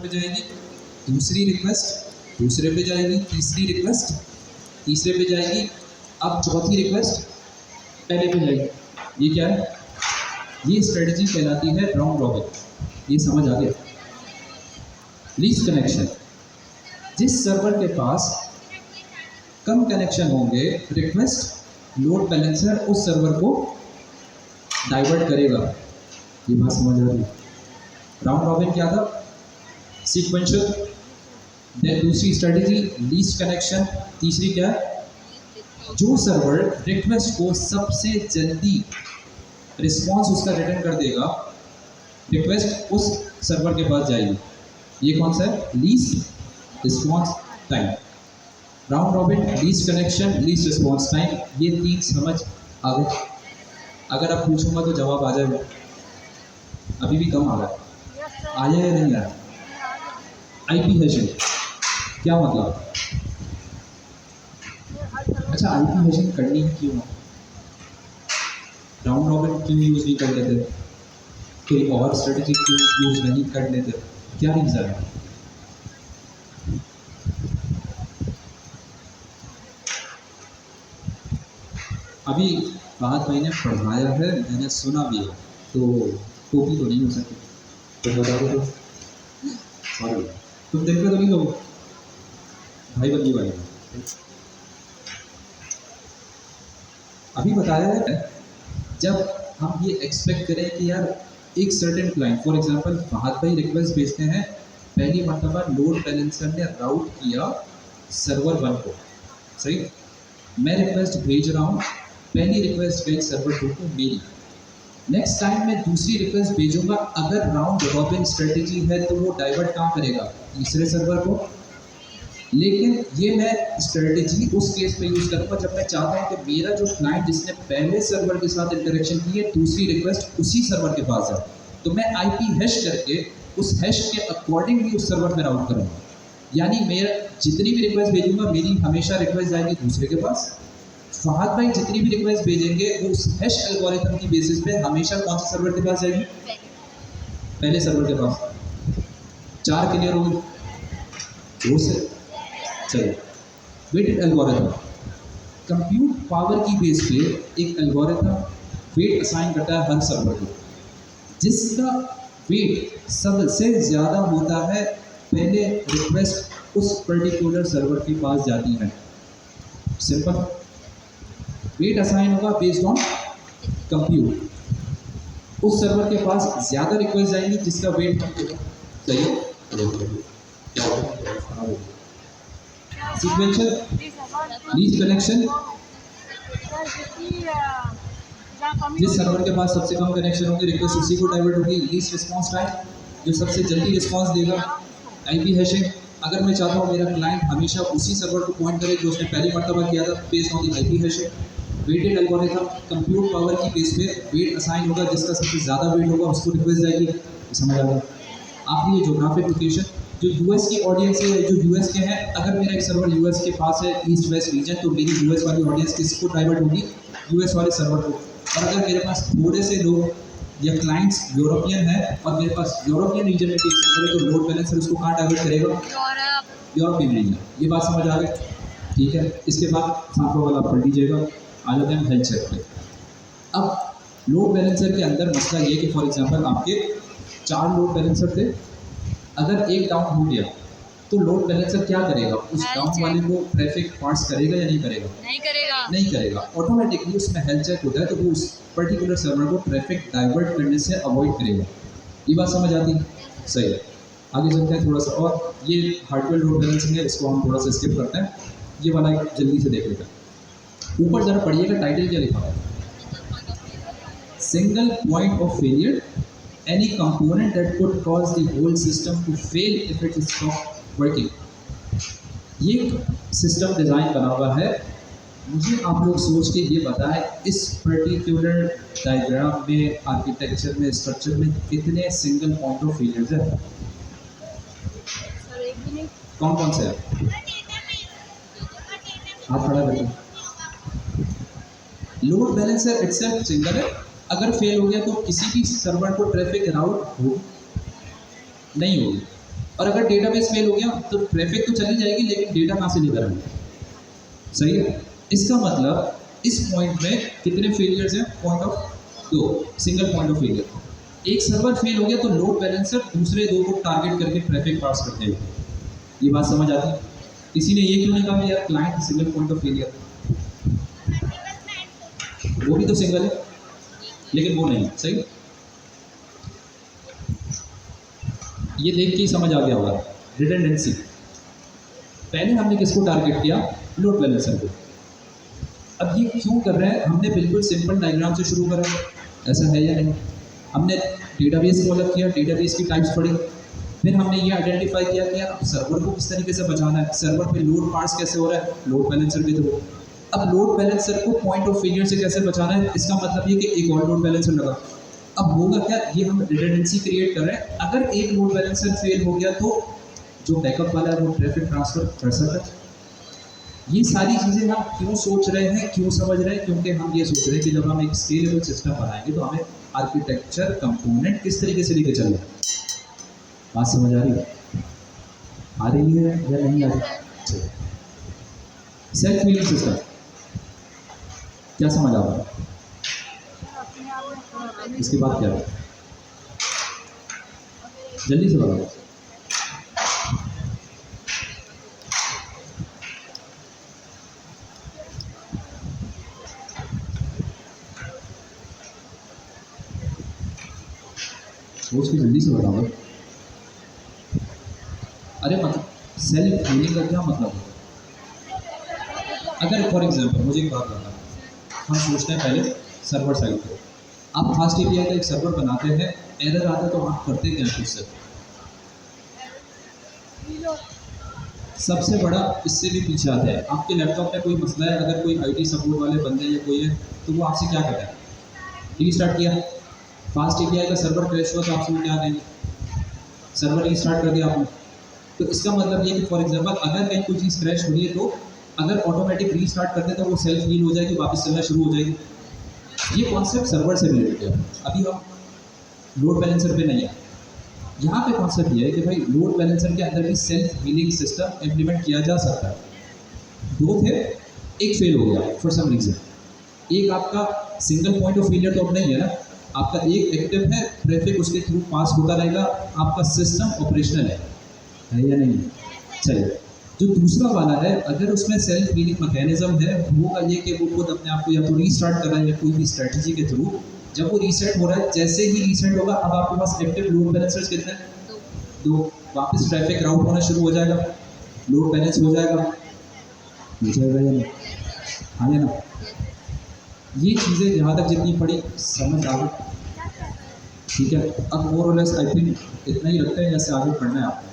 पे जाएगी, दूसरी रिक्वेस्ट दूसरे पे जाएगी, तीसरी रिक्वेस्ट तीसरे पे जाएगी, अब चौथी रिक्वेस्ट पहले पे जाएगी। ये क्या है? ये स्ट्रेटजी कहलाती है राउंड रॉबिन। ये समझ आ गया? लीस्ट कनेक्शन, जिस सर्वर के पास कम कनेक्शन होंगे, रिक्वेस्ट लोड बैलेंसर उस सर्वर को डाइवर्ट करेगा। ये बात समझ आ रही है? राउंड रॉबिन क्या था? सीक्वेंशियल। देन दूसरी स्ट्रेटजी लीस्ट कनेक्शन। तीसरी क्या है? जो सर्वर रिक्वेस्ट को सबसे जल्दी रिस्पॉन्स उसका रिटर्न कर देगा, रिक्वेस्ट उस सर्वर के पास जाएगी। ये कौन सा है? Least response time. Round robin, least connection, least response time, ये तीन समझ आ गए? अगर आप पूछूंगा तो जवाब आ जाएगा। अभी भी कम आ रहा है, आया या नहीं आया? आईपी हैशिंग क्या मतलब? अच्छा, आईपी हैशिंग करनी ही क्यों? राउंड रॉबिन क्यों यूज़ नहीं कर लेते? कोई और स्ट्रेटजी क्यों यूज़ नहीं कर लेते? क्या रीज़न है? अभी बात मैंने पढ़ाया है, मैंने सुना भी है, तो कॉपी तो नहीं हो सकती। तो बता दो। सॉरी, तुम देख रहे तो नहीं हो भाई बंदी भाई। अभी बताया है, जब हम ये एक्सपेक्ट करें कि यार एक certain client, for example Fahad भाई रिक्वेस्ट भेजते हैं, पहली मरतबा लोड बैलेंसर ने राउट किया सर्वर 1 को, सही? मैं रिक्वेस्ट भेज रहा हूँ, पहली रिक्वेस्ट गई सर्वर 2 को मेरी। नेक्स्ट टाइम मैं दूसरी रिक्वेस्ट भेजूंगा, अगर राउंड रॉबिन स्ट्रेटेजी है तो वो डाइवर्ट कहाँ करेगा? तीसरे सर्वर को। लेकिन ये मैं स्ट्रेटेजी उस केस पे यूज़ करूँगा जब मैं चाहता हूँ कि मेरा जो क्लाइंट जिसने पहले सर्वर के साथ इंटरेक्शन की है, दूसरी रिक्वेस्ट उसी सर्वर के पास है, तो मैं आईपी हैश करके उस हैश के अकॉर्डिंगली उस सर्वर में राउट करूँगा। यानी मेरा जितनी भी रिक्वेस्ट भेजूंगा, मेरी हमेशा रिक्वेस्ट जाएगी दूसरे के पास। फहद भाई जितनी भी रिक्वेस्ट भेजेंगे वो उस हैश एल्गोरिथम की बेसिस पे हमेशा कौन से सर्वर के पास जाएगी? पहले सर्वर के पास। 4 क्लियर हो गई? 2 से चलो, वेटेड एल्गोरिथम, कंप्यूट पावर की बेस पे एक एल्गोरिथम वेट असाइन करता है हर सर्वर को, जिसका वेट सबसे ज़्यादा होता है पहले रिक्वेस्ट उस पर्टिकुलर सर्वर के पास जाती है। सिंपल, वेट असाइन होगा बेस्ड ऑन कंप्यूट। उस सर्वर के पास ज़्यादा रिक्वेस्ट जाएंगी जिसका वेट कम होगा। सही है? सीक्वेंशियल, लीस्ट कनेक्शन, जिस सर्वर के पास सबसे कम कनेक्शन होंगे रिक्वेस्ट उसी को डाइवर्ट होगी। लीस्ट रिस्पॉन्स टाइम, जो सबसे जल्दी रिस्पॉन्स देगा। आईपी हैशिंग, अगर मैं चाहता हूँ मेरा क्लाइंट हमेशा उसी सर्वर को पॉइंट करे जो उसने पहली मरतबा किया था, based on the IP hashing. Weighted algorithm, compute power की बेस पे वेट असाइन होगा, जिसका सबसे ज़्यादा वेट होगा उसको रिक्वेस्ट जाएगी। समझ आ गया? आखिरी जोग्राफिक लोकेशन, जो यूएस की ऑडियंस है, जो यूएस के हैं, अगर मेरा एक सर्वर यूएस के पास है, ईस्ट वेस्ट रीजन, तो मेरी यूएस वाली ऑडियंस किसको डाइवर्ट होगी? यूएस वाले सर्वर को। और अगर मेरे पास थोड़े से लोग या क्लाइंट्स यूरोपियन है और मेरे पास यूरोपियन रीजन में एक सर्वर है, तो लोड बैलेंसर उसको कहाँ डाइवर्ट करेगा? European region. ये बात समझ आ गई? ठीक है, इसके बाद सांपों वाला पढ़ लीजिएगा। आ जाते हैं हेल्थ चेक पे। अब लोड बैलेंसर के अंदर मसला ये कि फॉर एग्जांपल आपके 4 लोड बैलेंसर थे, अगर एक डाउन हो गया तो लोड बैलेंसर क्या करेगा? उस डाउन वाले को ट्रैफिक पास करेगा या नहीं करेगा? नहीं करेगा। नहीं करेगा। ऑटोमेटिकली उसमें हेल्थ चेक होता है, तो वो उस पर्टिकुलर सर्वर को ट्रैफिक डाइवर्ट करने से अवॉइड करेगा। ये बात समझ आती है? सही है। आगे चलते हैं थोड़ा सा, और ये हार्डवेयर लोड बैलेंसिंग है, इसको हम थोड़ा सा स्किप करते हैं। ये वाला जल्दी से देख लेते हैं। ऊपर जरा पढ़िएगा, टाइटल क्या लिखा है? Single point of failure, any component that could cause the whole system to fail if it stops working। ये सिस्टम डिज़ाइन बना हुआ है। मुझे आप लोग सोच के ये बताएं, इस पर्टिकुलर डायग्राम में, आर्किटेक्चर में, स्ट्रक्चर में कितने सिंगल पॉइंट ऑफ फेलियर्स है? कौन कौन से है? हाथ खड़ा करके। लोड बैलेंसर इटसेल्फ सिंगल है, अगर फेल हो गया तो किसी भी सर्वर को ट्रैफिक राउट हो नहीं होगी। और अगर डेटाबेस फेल हो गया तो ट्रैफिक तो चली जाएगी, लेकिन डेटा कहाँ से लेकर आएंगे? सही है। इसका मतलब इस पॉइंट में कितने फेलियर्स हैं? पॉइंट ऑफ दो, सिंगल पॉइंट ऑफ फेलियर। एक सर्वर फेल हो गया तो लोड बैलेंसर दूसरे दो को टारगेट करके ट्रैफिक पास कर देगा। ये बात समझ आती है? किसी ने ये क्यों नहीं कहा यार client single point of failure? वो भी तो सिंगल है, लेकिन वो नहीं। सही, ये देख के ही समझ आ गया होगा रिडंडेंसी। पहले हमने किसको टारगेट किया? लोड बैलेंसर को। अब ये क्यों कर रहे हैं? हमने बिल्कुल सिंपल डायग्राम से शुरू करा, ऐसा है या नहीं? हमने डेटाबेस को अलग किया, डेटाबेस की टाइप्स पढ़ी, फिर हमने ये आइडेंटिफाई किया कि यार अब सर्वर को किस तरीके से बचाना है, सर्वर पे लोड पार्स कैसे हो रहा है, लोड बैलेंसर के थ्रू। अब लोड बैलेंसर को पॉइंट ऑफ फेलियर से कैसे बचाना है, इसका मतलब ये कि एक और लोड बैलेंसर लगा। अब होगा क्या? ये हम रिडंडेंसी क्रिएट कर रहे हैं। अगर एक लोड बैलेंसर फेल हो गया तो जो बैकअप वाला है वो ट्रैफिक ट्रांसफर कर सकता है। ये सारी चीज़ें हम क्यों सोच रहे हैं, क्यों समझ रहे हैं? क्योंकि हम ये सोच रहे हैं कि जब हम एक स्केलेबल सिस्टम बनाएंगे तो हमें आर्किटेक्चर कंपोनेंट किस तरीके से लेके चलना है। बात समझ आ रही है? आ रही है या नहीं आ रही? सेल्फ हीलिंग सिस्टम क्या समझ आ रहा है? इसके बाद क्या है? जल्दी से बताओ। सोच के जल्दी से बताओ। अरे मतलब सेल्फ हीलिंग का क्या मतलब है? अगर फॉर एग्जांपल मुझे एक बात बताना, हम सोचते हैं पहले सर्वर साइड पे, आप फास्ट एपीआई का एक सर्वर बनाते हैं, एरर आता है तो आप करते क्या खुद से? सबसे बड़ा इससे भी पीछे आता है, आपके लैपटॉप में कोई मसला है, अगर कोई आईटी सपोर्ट वाले बंदे या कोई है तो वो आपसे क्या कहता है? रीस्टार्ट किया, फास्ट एपीआई का सर्वर क्रैश हुआ तो आपसे वो क्या कहेंगे? सर्वर रीस्टार्ट कर दिया आपने। तो इसका मतलब ये कि फॉर एग्जांपल अगर कहीं कोई चीज़ क्रैश हो रही है तो अगर ऑटोमेटिक रीस्टार्ट करते तो वो सेल्फ हील हो जाएगी, वापस चलना शुरू हो जाएगी। ये कॉन्सेप्ट सर्वर से रिलेटेड है। अभी हम लोड बैलेंसर पे नहीं है। यहाँ पे कॉन्सेप्ट ये है कि भाई लोड बैलेंसर के अंदर भी सेल्फ हीलिंग सिस्टम इम्प्लीमेंट किया जा सकता है। दो थे, एक फेल हो गया फॉर सम रीजन, एक आपका सिंगल पॉइंट ऑफ फेलियर तो अब नहीं है ना, आपका एक एक्टिव है, ट्रैफिक उसके थ्रू पास होता रहेगा, आपका सिस्टम ऑपरेशनल है या नहीं? चलिए, जो दूसरा वाला है अगर उसमें सेल्फ हीलिंग मैकेनिज्म है, होगा ये कि वो खुद अपने आप को या तो रीस्टार्ट कर रहा है या कोई भी स्ट्रेटजी के थ्रू, जब वो रीसेट हो रहा है, जैसे ही रीसेट होगा अब आपके पास एक्टिव लोड बैलेंसर्स कितने हैं? दो। वापस ट्रैफिक राउट होना शुरू हो जाएगा, लोड बैलेंस हो जाएगा या नहीं? हाँ या ना? ये चीज़ें जहाँ तक जितनी पड़ी समझ आ गई, ठीक है। अब मोर और लेस आई थिंक इतना ही रखते हैं, जैसे आगे पढ़ना है आप।